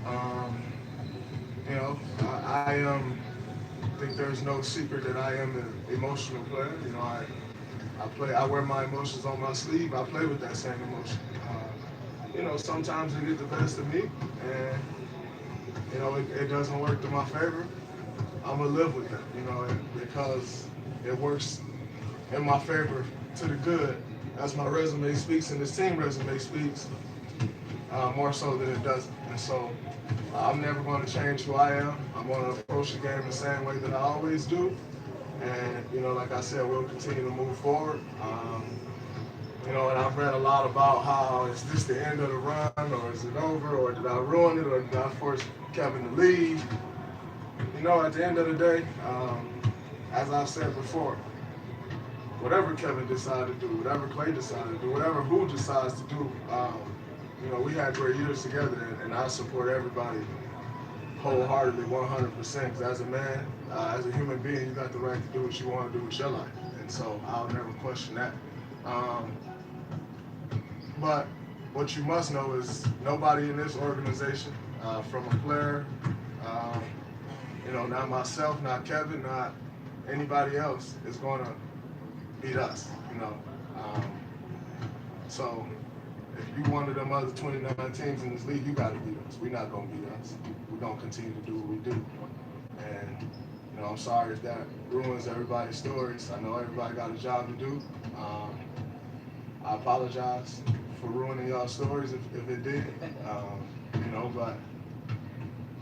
Um, I think there's no secret that I am an emotional player. I wear my emotions on my sleeve. I play with that same emotion. Sometimes they get the best of me, and it doesn't work to my favor. I'm gonna live with it, because it works in my favor to the good, as my resume speaks and this team resume speaks, more so than it doesn't. And so I'm never going to change who I am. I'm going to approach the game the same way that I always do. And, like I said, we'll continue to move forward. And I've read a lot about how is this the end of the run, or is it over, or did I ruin it, or did I force Kevin to leave? At the end of the day, as I've said before, whatever Kevin decided to do, whatever Clay decided to do, whatever who decides to do, we had great years together, and I support everybody wholeheartedly, 100%. Because as a man, as a human being, you got the right to do what you want to do with your life, and so I'll never question that. Um, but what you must know is nobody in this organization, from a player, um, not myself, not Kevin, not anybody else, is going to beat us. Um, so if you one of them other 29 teams in this league, you got to beat us. We're not going to beat us. We're going to continue to do what we do. And, I'm sorry if that ruins everybody's stories. I know everybody got a job to do. I apologize for ruining y'all's stories if it did. But,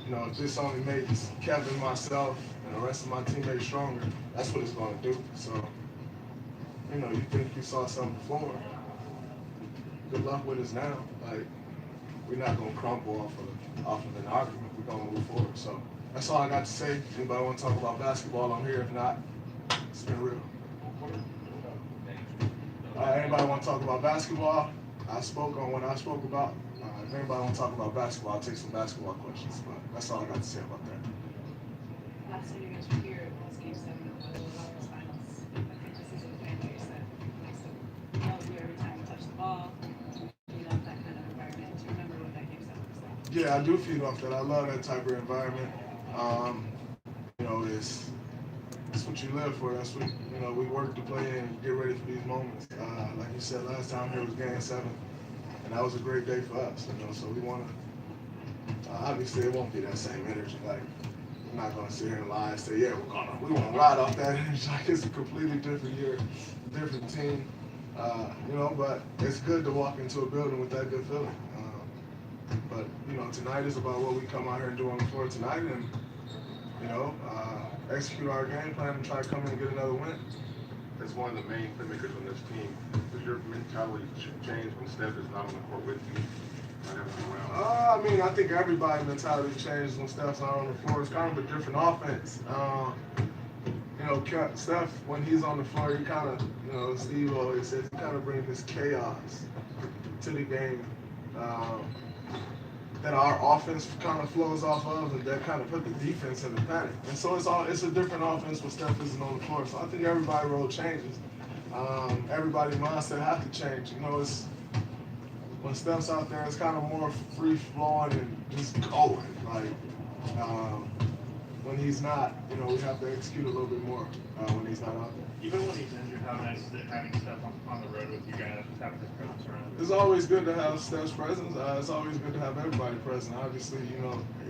if this only makes Kevin, myself, and the rest of my teammates stronger, that's what it's going to do. So, you think you saw something before. Good luck with us now. Like, we're not gonna crumble off of an argument. We're gonna move forward. So that's all I got to say. Anybody want to talk about basketball? I'm here. If not, it's been real. Anybody want to talk about basketball? I spoke on what I spoke about. If anybody want to talk about basketball, I'll take some basketball questions. But that's all I got to say about that. Last time you guys were here, it was Game 7 of the Conference Finals. I think this is a fan base that makes them yell at you every time you touch the ball. That kind of environment. Do you remember what that Game 7 was like? Yeah, I do feed off that. I love that type of environment. It's what you live for. That's what we work to play in and get ready for these moments. Like you said last time here was Game 7, and that was a great day for us. So we want to. Obviously, it won't be that same energy. Like, I'm not gonna sit here and lie and say, yeah, we want to ride off that energy. Like, it's a completely different year, different team. But it's good to walk into a building with that good feeling. But tonight is about what we come out here and do on the floor tonight, and execute our game plan and try to come in and get another win. As one of the main playmakers on this team, does your mentality change when Steph is not on the court with you? I think everybody's mentality changes when Steph's not on the floor. It's kind of a different offense. Steph, when he's on the floor, he kind of, Steve always says, he kind of brings this chaos to the game that our offense kind of flows off of, and that kind of put the defense in the panic. And so it's a different offense when Steph isn't on the floor. So I think everybody's role changes. Everybody's mindset has to change. It's when Steph's out there, it's kind of more free flowing and just going. Like when he's not, we have to execute a little bit more when he's not out there. Even when he's injured, how nice is it having Steph on the road with you guys, just having his presence around? It's always good to have Steph's presence. It's always good to have everybody present. Obviously,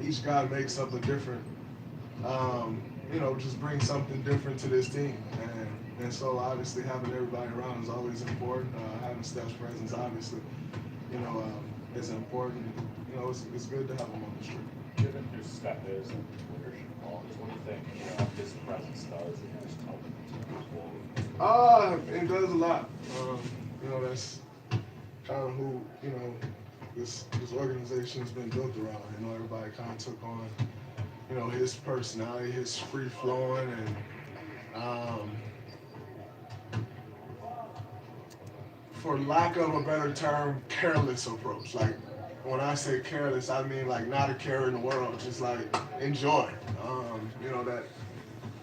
each guy makes something different. Just brings something different to this team. And so obviously having everybody around is always important. Having Steph's presence, obviously, is important. It's good to have him on the street. Given who Steph is and leadership qualities, what do you think his presence does in his helping the team move forward? It does a lot. That's kind of who this organization's been built around. Everybody kind of took on his personality, his free flowing, and for lack of a better term, careless approach. Like, when I say careless, I mean like not a care in the world, just like enjoy.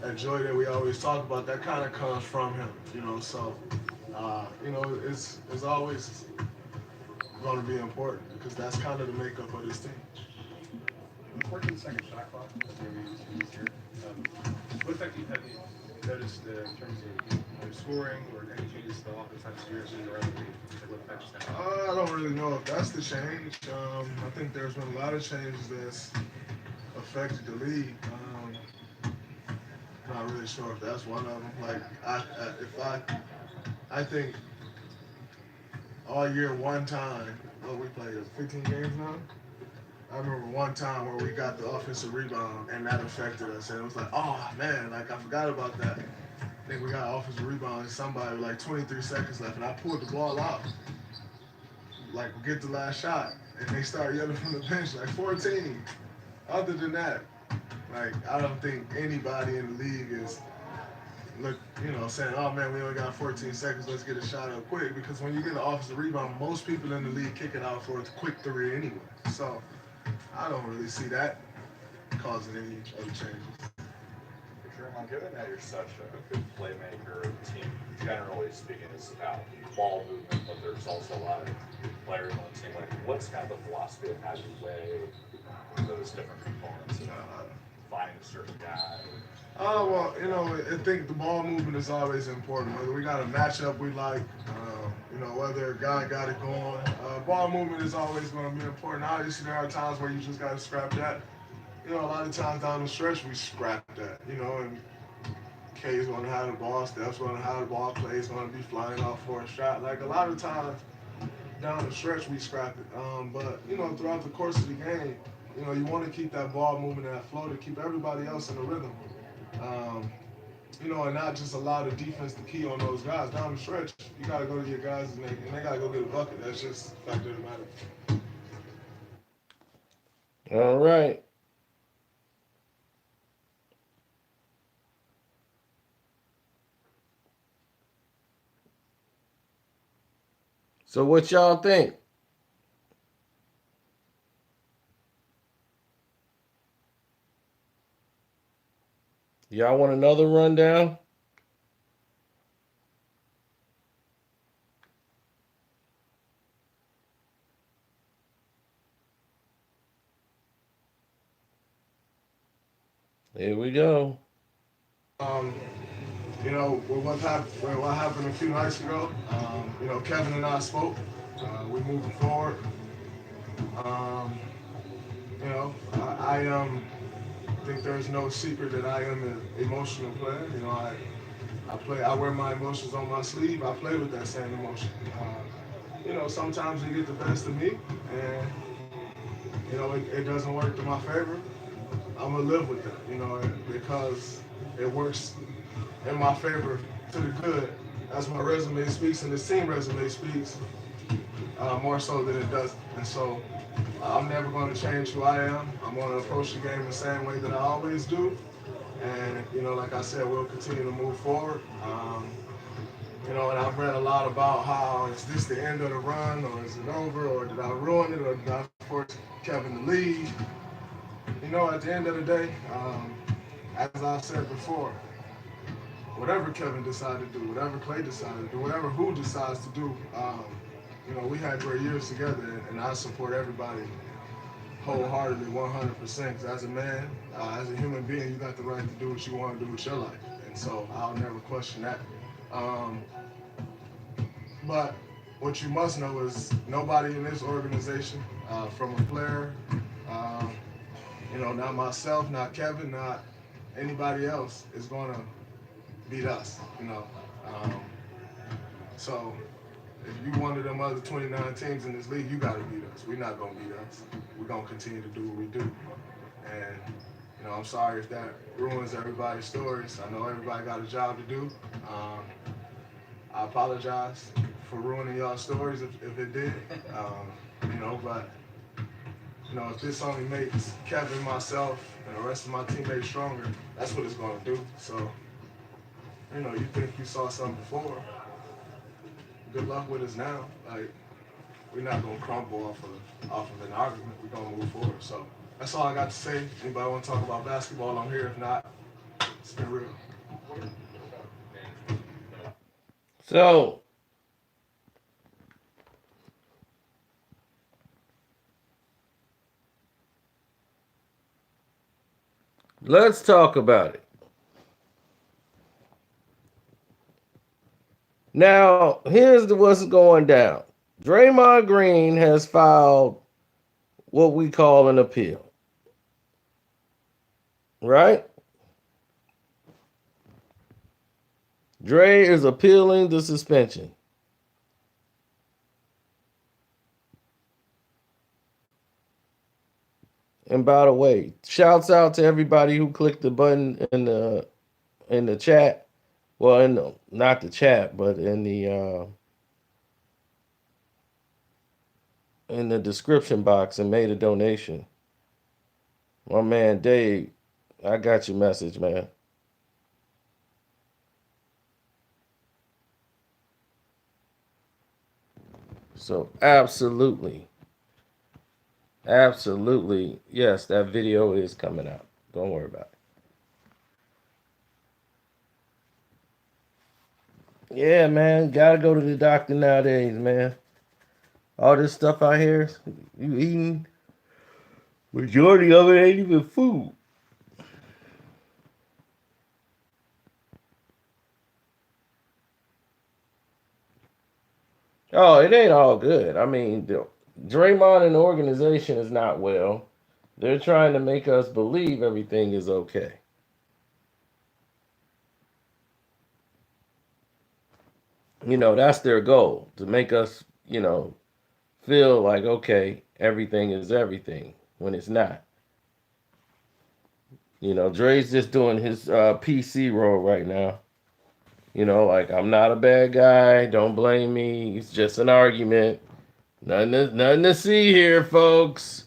That joy that we always talk about, that kind of comes from him. So it's always going to be important because that's kind of the makeup of this team. 14-second shot clock, maybe it's here. What effect have you noticed in terms of scoring or any changes to the offense type spirits around the league? Like what effect is that? I don't really know if that's the change. I think there's been a lot of changes that's affected the league. Not really sure if that's one of them. Like, I think all year one time, we played 15 games now. I remember one time where we got the offensive rebound and that affected us, and it was like, oh man, like I forgot about that. I think we got offensive rebound and somebody with like 23 seconds left, and I pulled the ball out, like get the last shot, and they started yelling from the bench like 14. Other than that, like I don't think anybody in the league is saying, oh man, we only got 14 seconds, let's get a shot up quick. Because when you get an offensive rebound, most people in the league kick it out for a quick three anyway. So I don't really see that causing any other changes. Draymond, given that you're such a good playmaker, the team, generally speaking, is about ball movement, but there's also a lot of players on the team. Like, what's kind of the philosophy of how you weigh those different components? Finding a certain guy. Well, I think the ball movement is always important. Whether we got a matchup we like, whether a guy got it going, ball movement is always going to be important. Obviously, there are times where you just got to scrap that. A lot of times down the stretch we scrap that. And K's going to have the ball, Steph's going to have the ball, Clay's going to be flying off for a shot. Like a lot of times down the stretch we scrap it. But throughout the course of the game, you want to keep that ball moving and that flow to keep everybody else in the rhythm. And not just allow the defense to key on those guys. Down the stretch, you got to go to your guys and they got to go get a bucket. That's just the fact of the matter. All right. So what y'all think? Y'all want another rundown? Here we go. What happened a few nights ago, Kevin and I spoke. We're moving forward. I think there's no secret that I am an emotional player. I wear my emotions on my sleeve. I play with that same emotion. Sometimes they get the best of me, and it doesn't work to my favor. I'm gonna live with that, because it works in my favor to the good, as my resume speaks and this team resume speaks, more so than it doesn't. And so I'm never going to change who I am. I'm going to approach the game the same way that I always do. And, like I said, we'll continue to move forward. And I've read a lot about how is this the end of the run, or is it over, or did I ruin it, or did I force Kevin to leave? At the end of the day, as I said before, whatever Kevin decided to do, whatever Clay decided to do, whatever who decides to do, we had great years together, and I support everybody wholeheartedly, 100%. Because as a man, as a human being, you got the right to do what you want to do with your life, and so I'll never question that. But what you must know is nobody in this organization, from a player, not myself, not Kevin, not anybody else, is going to beat us. So if you one of them other 29 teams in this league, you got to beat us. We're not going to beat us. We're going to continue to do what we do. And, I'm sorry if that ruins everybody's stories. I know everybody got a job to do. I apologize for ruining y'all's stories if it did. But, if this only makes Kevin, myself, and the rest of my teammates stronger, that's what it's going to do. So, you think you saw something before. Good luck with us now. Like, we're not gonna crumble off of an argument. We're gonna move forward. So that's all I got to say. Anybody want to talk about basketball? I'm here. If not, it's been real. So Let's talk about it. Now, here's what's going down. Draymond Green has filed what we call an appeal. Right? Dre is appealing the suspension. And by the way, shouts out to everybody who clicked the button in the chat. Well, not the chat, but in the description box and made a donation. My man Dave, I got your message, man. So absolutely, yes, that video is coming out. Don't worry about it. Yeah, man, gotta go to the doctor nowadays, man. All this stuff out here, you eating, majority of it ain't even food. Oh, it ain't all good. I mean, Draymond and the organization is not well. They're trying to make us believe everything is okay. That's their goal, to make us, feel like, okay, everything is everything when it's not. Dre's just doing his PC role right now. Like, I'm not a bad guy. Don't blame me. It's just an argument. Nothing to see here, folks.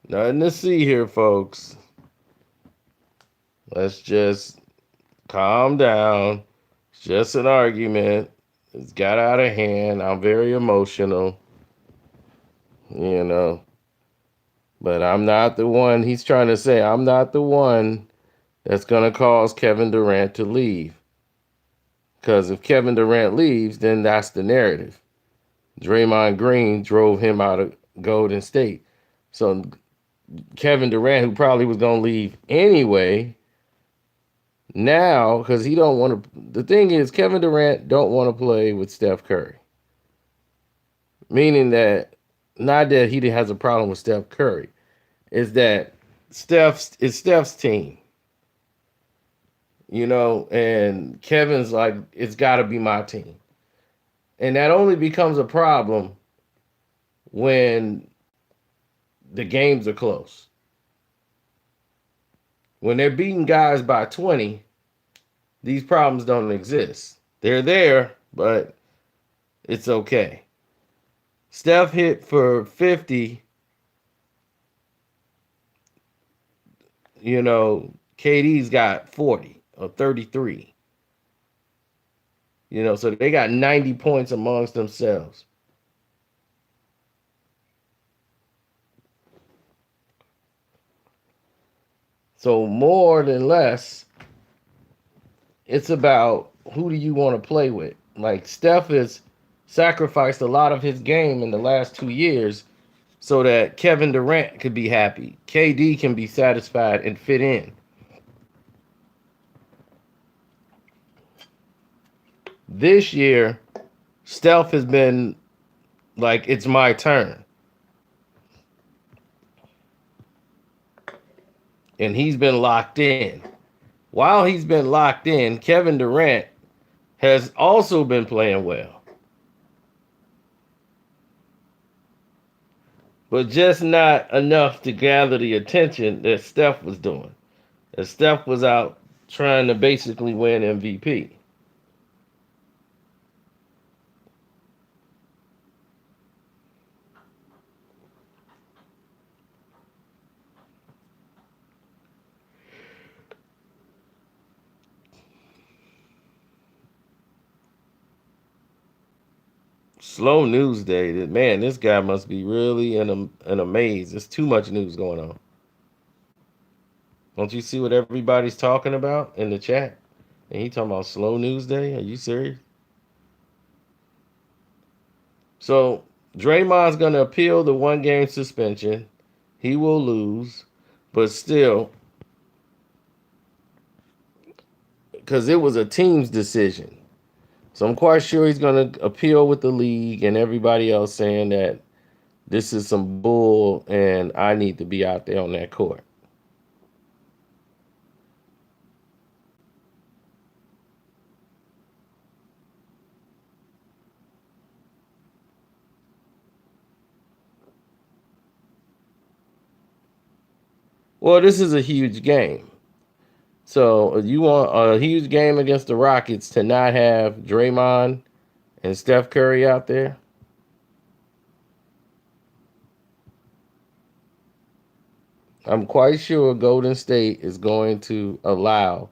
Nothing to see here, folks. Let's just calm down. It's just an argument. It's got out of hand. I'm very emotional. But I'm not the one. He's trying to say I'm not the one that's going to cause Kevin Durant to leave. Because if Kevin Durant leaves, then that's the narrative. Draymond Green drove him out of Golden State. So Kevin Durant, who probably was going to leave anyway, now, because he don't want to, the thing is, Kevin Durant don't want to play with Steph Curry. Meaning that, not that he has a problem with Steph Curry, is that it's Steph's team. And Kevin's like, it's got to be my team. And that only becomes a problem when the games are close. When they're beating guys by 20, these problems don't exist. They're there, but it's okay. Steph hit for 50. KD's got 40 or 33. So they got 90 points amongst themselves. So more than less, it's about who do you want to play with. Like, Steph has sacrificed a lot of his game in the last 2 years so that Kevin Durant could be happy. KD can be satisfied and fit in. This year, Steph has been like, it's my turn. And he's been locked in. While he's been locked in, Kevin Durant has also been playing well. But just not enough to gather the attention that Steph was doing. That Steph was out trying to basically win MVP. Slow news day. Man, this guy must be really in a maze. There's too much news going on. Don't you see what everybody's talking about in the chat? And he talking about slow news day? Are you serious? So Draymond's gonna appeal the 1-game suspension. He will lose, but still, because it was a team's decision. So I'm quite sure he's going to appeal with the league and everybody else saying that this is some bull and I need to be out there on that court. Well, this is a huge game. So you want a huge game against the Rockets to not have Draymond and Steph Curry out there? I'm quite sure Golden State is going to allow.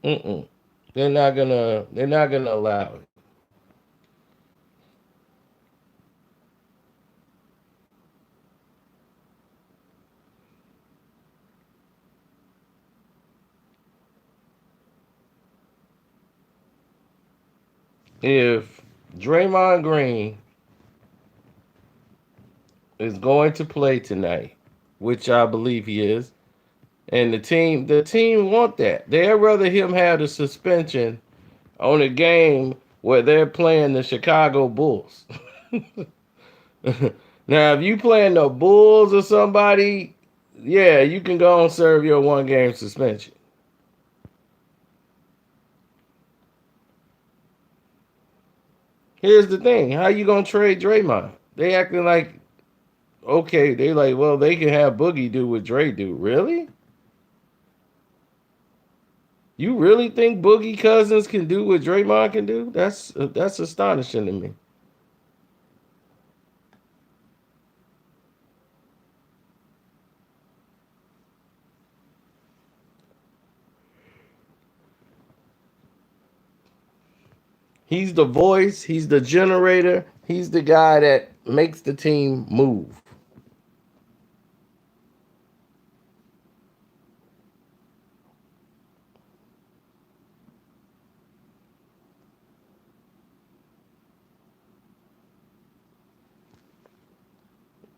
Mm-mm. They're not gonna. They're not gonna allow it. If Draymond Green is going to play tonight, which I believe he is, and the team want that. They'd rather him have the suspension on a game where they're playing the Chicago Bulls. Now, if you playing the Bulls or somebody, yeah, you can go and serve your 1 game suspension. Here's the thing: how you gonna trade Draymond? They acting like okay. They like, well, they can have Boogie do what Dre do. Really? You really think Boogie Cousins can do what Draymond can do? That's astonishing to me. He's the voice. He's the generator. He's the guy that makes the team move.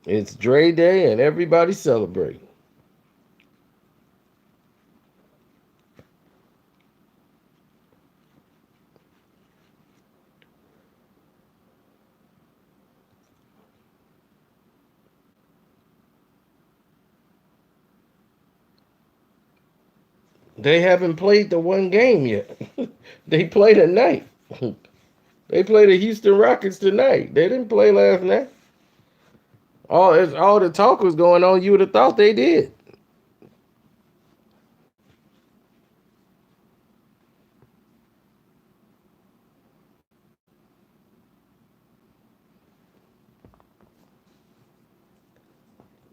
It's Dre Day and everybody's celebrating. They haven't played the 1 game yet. They play tonight. They play the Houston Rockets tonight. They didn't play last night. All the talk was going on. You would have thought they did.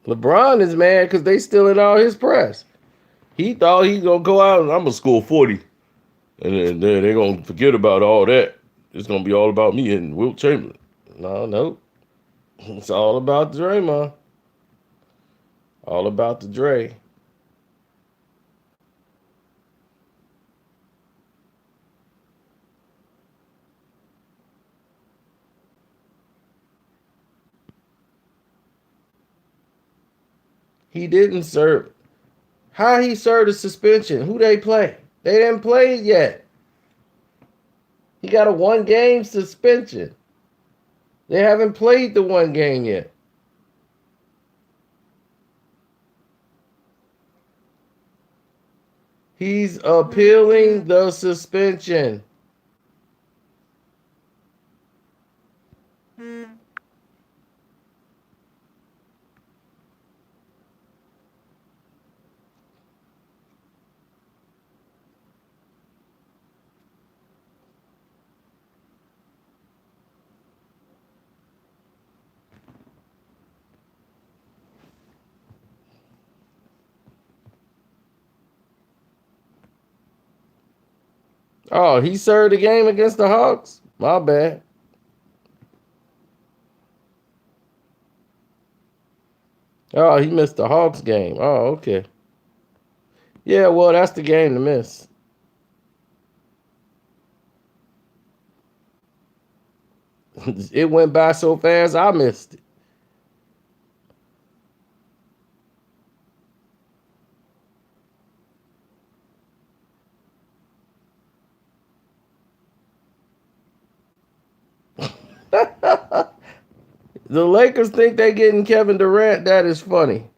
LeBron is mad because they stealing all his press. He thought he gonna go out and I'm gonna score 40, and then they're gonna forget about all that. It's gonna be all about me and Wilt Chamberlain. No, it's all about Draymond. All about the Dre. He didn't serve. How he served a suspension? Who they play? They didn't play it yet. He got a 1 game suspension. They haven't played the 1 game yet. He's appealing the suspension. Oh, he served the game against the Hawks? My bad. Oh, he missed the Hawks game. Oh, okay. Yeah, well, that's the game to miss. It went by so fast, I missed it. The Lakers think they getting Kevin Durant. That is funny.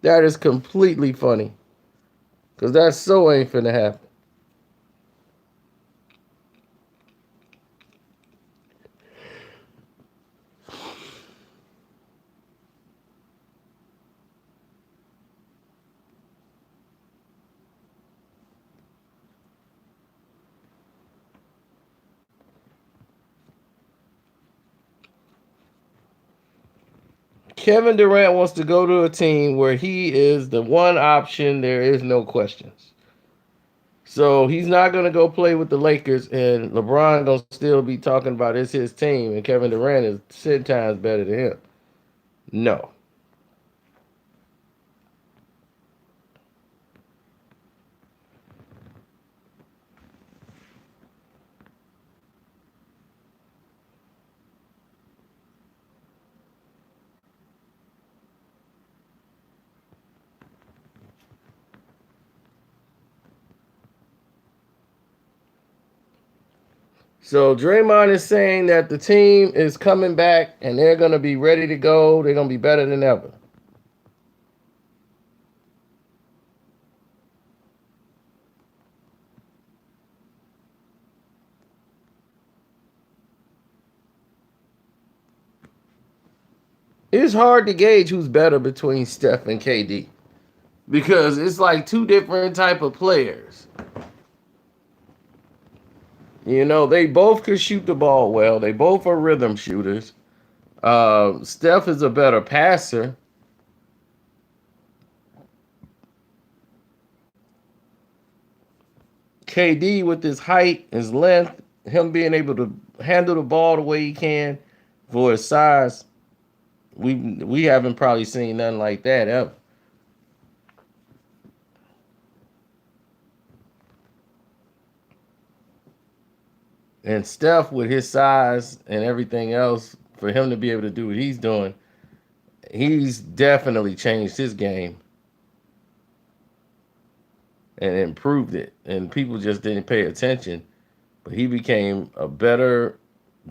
That is completely funny. Because that so ain't finna happen. Kevin Durant wants to go to a team where he is the one option. There is no questions. So he's not going to go play with the Lakers, and LeBron going to still be talking about it's his team, and Kevin Durant is 10 times better than him. No. So Draymond is saying that the team is coming back, and they're going to be ready to go. They're going to be better than ever. It's hard to gauge who's better between Steph and KD because it's like two different type of players. You know, they both could shoot the ball well. They both are rhythm shooters. Steph is a better passer. KD with his height, his length, him being able to handle the ball the way he can for his size, we haven't probably seen nothing like that ever. And Steph with his size and everything else, for him to be able to do what he's doing, he's definitely changed his game and improved it. And people just didn't pay attention. But he became a better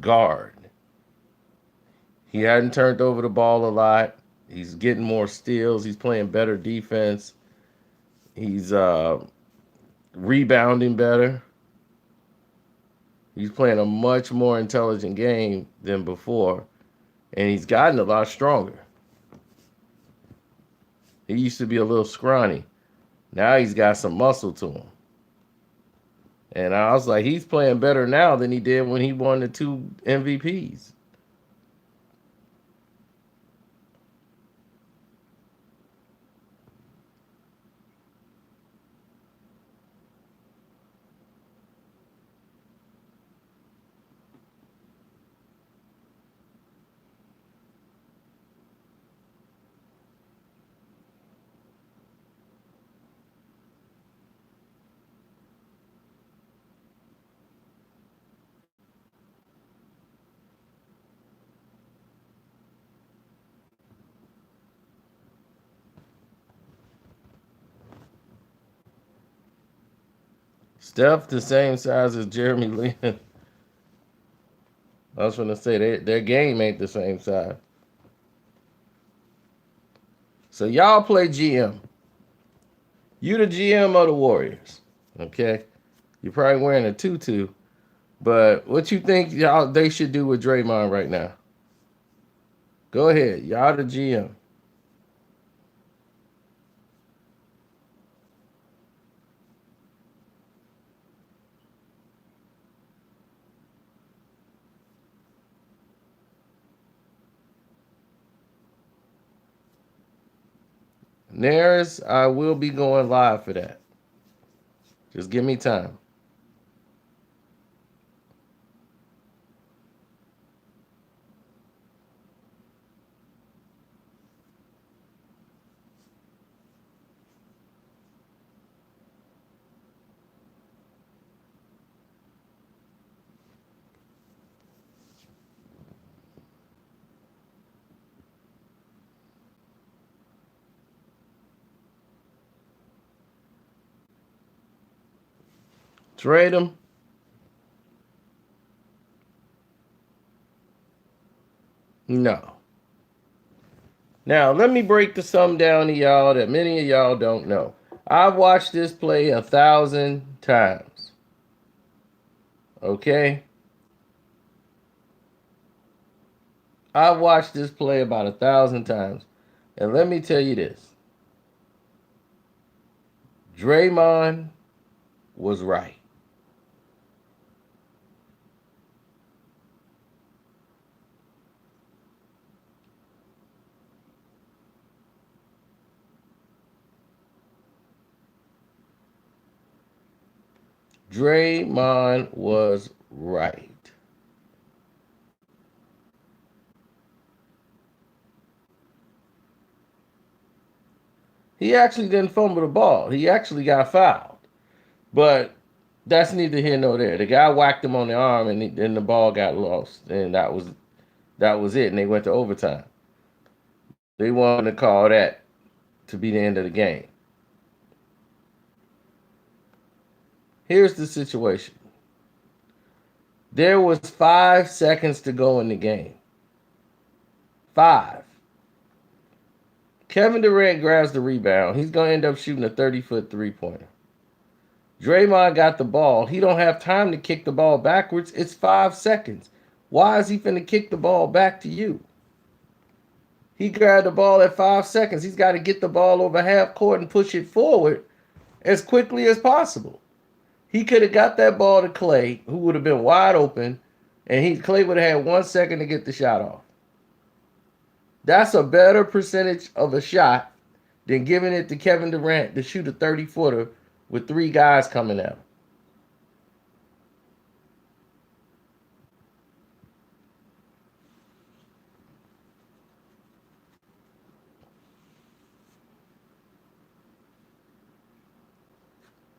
guard. He hadn't turned over the ball a lot. He's getting more steals. He's playing better defense. He's rebounding better. He's playing a much more intelligent game than before. And he's gotten a lot stronger. He used to be a little scrawny. Now he's got some muscle to him. And I was like, he's playing better now than he did when he won the 2 MVPs. Steph the same size as Jeremy Lin. I was going to say their game ain't the same size. So y'all play GM. You the GM of the Warriors. Okay? You're probably wearing a tutu. But what you think y'all they should do with Draymond right now? Go ahead. Y'all the GM. Nares, I will be going live for that. Just give me time. Trade him? No. Now, let me break the sum down to y'all that many of y'all don't know. I've watched this play 1,000 times. Okay? I've watched this play about 1,000 times. And let me tell you this. Draymond was right. Draymond was right. He actually didn't fumble the ball. He actually got fouled. But that's neither here nor there. The guy whacked him on the arm, and then the ball got lost, and that was it. And they went to overtime. They wanted to call that to be the end of the game. Here's the situation. There was 5 seconds to go in the game. 5. Kevin Durant grabs the rebound. He's going to end up shooting a 30-foot three-pointer. Draymond got the ball. He don't have time to kick the ball backwards. It's 5 seconds. Why is he finna kick the ball back to you? He grabbed the ball at 5 seconds. He's got to get the ball over half court and push it forward as quickly as possible. He could have got that ball to Clay, who would have been wide open, and Clay would have had 1 second to get the shot off. That's a better percentage of a shot than giving it to Kevin Durant to shoot a 30-footer with 3 guys coming at him.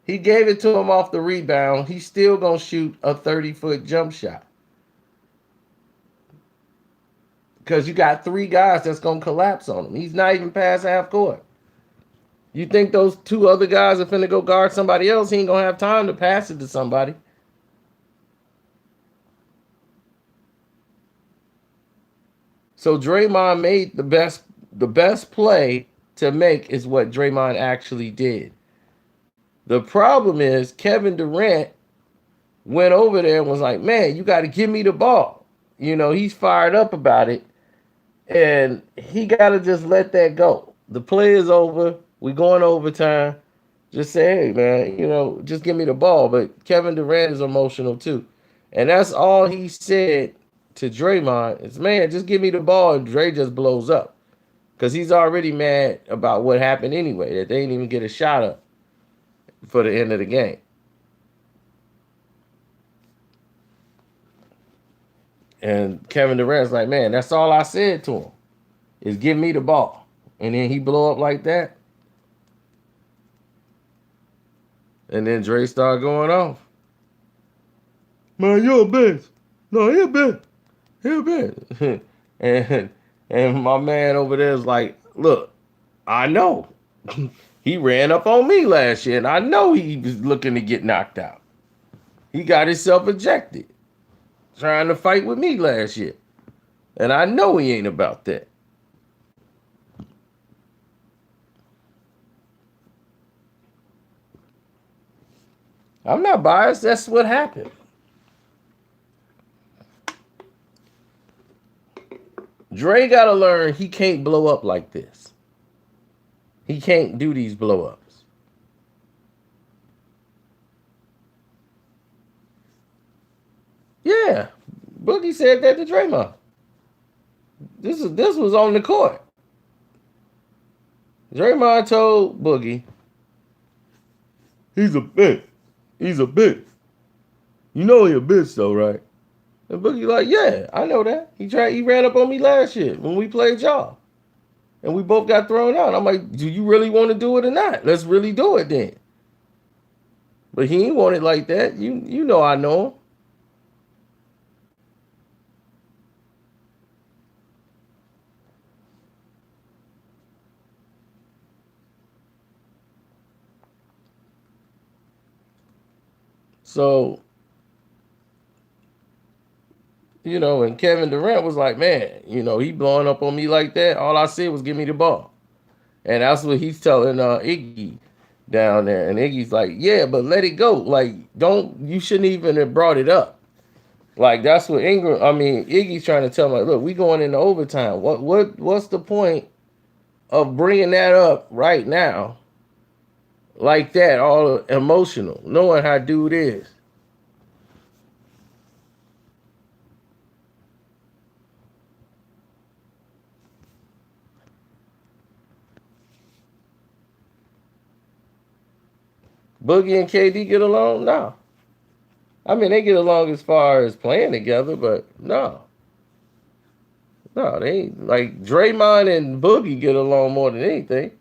He gave it to him off the rebound. He's still going to shoot a 30-foot jump shot. Because you got 3 guys that's going to collapse on him. He's not even past half court. You think those 2 other guys are finna go guard somebody else? He ain't going to have time to pass it to somebody. So Draymond made the best play to make is what Draymond actually did. The problem is Kevin Durant went over there and was like, man, you got to give me the ball. You know, he's fired up about it. And he got to just let that go. The play is over. We're going overtime. Just say, hey, man, you know, just give me the ball. But Kevin Durant is emotional too. And that's all he said to Draymond is, man, just give me the ball. And Dre just blows up. Because he's already mad about what happened anyway, that they didn't even get a shot up for the end of the game. And Kevin Durant's like, man, that's all I said to him is give me the ball. And then he blow up like that. And then Dre started going off. Man, you're a bitch. No, he a bitch. He a bitch. and my man over there is like, look, I know. He ran up on me last year, and I know he was looking to get knocked out. He got himself ejected trying to fight with me last year. And I know he ain't about that. I'm not biased. That's what happened. Dre got to learn he can't blow up like this. He can't do these blow-ups. Yeah. Boogie said that to Draymond. This was on the court. Draymond told Boogie, he's a bitch. He's a bitch. You know he a bitch though, right? And Boogie like, yeah, I know that. He ran up on me last year when we played y'all. And we both got thrown out. I'm like, do you really want to do it or not? Let's really do it then. But he ain't want it like that. You know I know him. So, and Kevin Durant was like, man, he blowing up on me like that. All I said was give me the ball. And that's what he's telling Iggy down there. And Iggy's like, yeah, but let it go. Like, you shouldn't even have brought it up. Like, that's what Iggy's trying to tell him, like, look, we going into overtime. What's the point of bringing that up right now? Like that, all emotional, knowing how dude is. Boogie and KD get along? No. They get along as far as playing together, but no. No, they ain't. Like, Draymond and Boogie get along more than anything.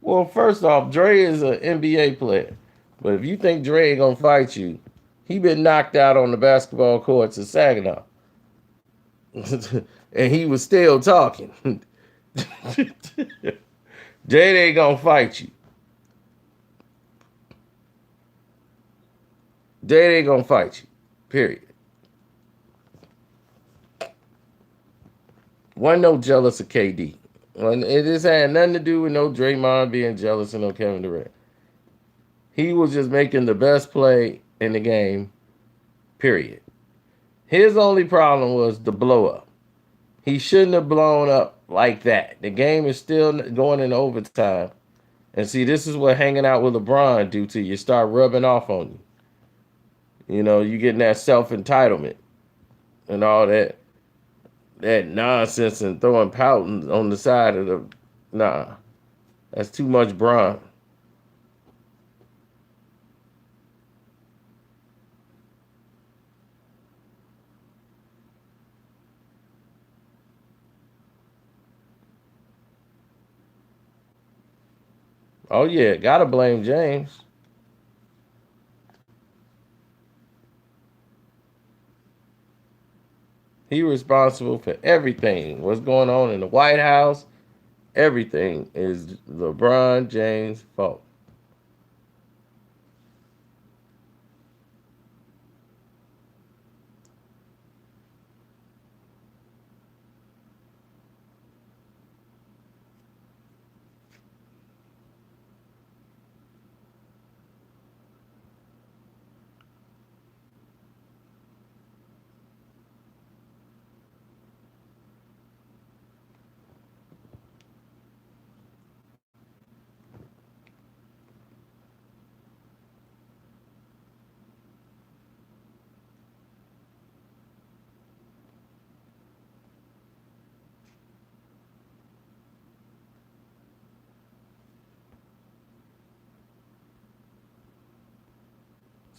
Well, first off, Dre is an NBA player. But if you think Dre ain't going to fight you, he been knocked out on the basketball courts of Saginaw. And he was still talking. Dre ain't going to fight you. Dre ain't going to fight you. Period. Wasn't no jealous of KD. It just had nothing to do with no Draymond being jealous of no Kevin Durant. He was just making the best play in the game, period. His only problem was the blow up. He shouldn't have blown up like that. The game is still going in overtime. And see, this is what hanging out with LeBron do to you. Start rubbing off on you. You getting that self-entitlement and all that nonsense and throwing pouting on the side of the... Nah, that's too much Bron. Oh, yeah, gotta blame James. He responsible for everything. What's going on in the White House, everything is LeBron James' fault.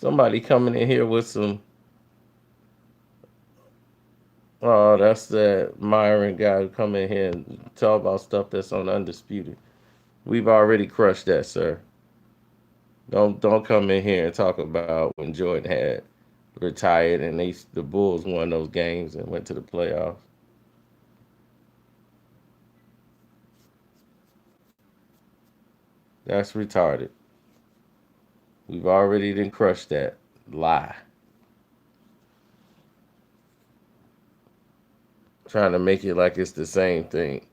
Somebody coming in here with some... Oh, that's that Myron guy who come in here and talk about stuff that's on Undisputed. We've already crushed that, sir. Don't come in here and talk about when Jordan had retired and the Bulls won those games and went to the playoffs. That's retarded. We've already done crushed that lie. Trying to make it like it's the same thing.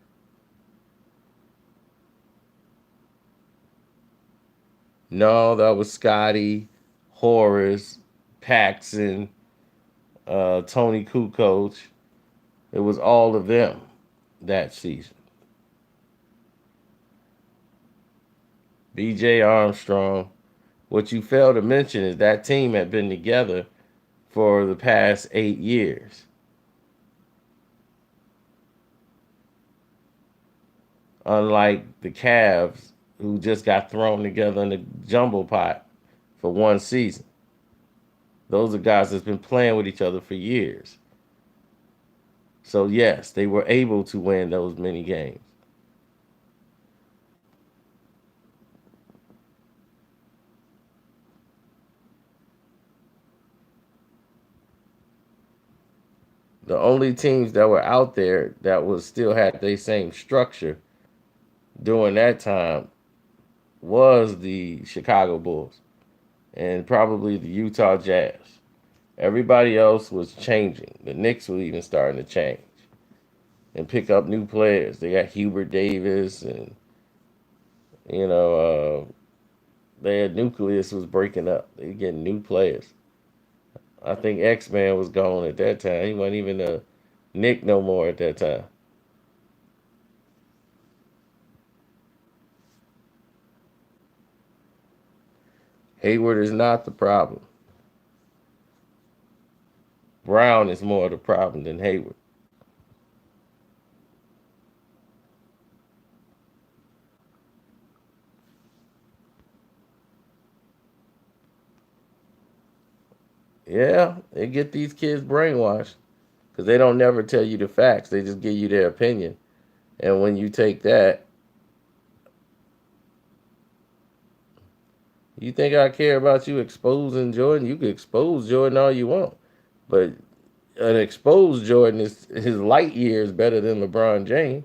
No, that was Scotty, Horace, Paxson, Tony Kukoc. It was all of them that season. B.J. Armstrong. What you fail to mention is that team had been together for the past 8 years. Unlike the Cavs, who just got thrown together in the jumble pot for one season. Those are guys that's been playing with each other for years. So yes, they were able to win those many games. The only teams that were out there that was still had the same structure during that time was the Chicago Bulls and probably the Utah Jazz. Everybody else was changing. The Knicks were even starting to change and pick up new players. They got Hubert Davis, and you know, their nucleus was breaking up. They were getting new players. I think X-Man was gone at that time. He wasn't even a Nick no more at that time. Hayward is not the problem. Brown is more the problem than Hayward. Yeah, they get these kids brainwashed because they don't never tell you the facts. They just give you their opinion. And when you take that, you think I care about you exposing Jordan? You can expose Jordan all you want. But an exposed Jordan is his light years better than LeBron James.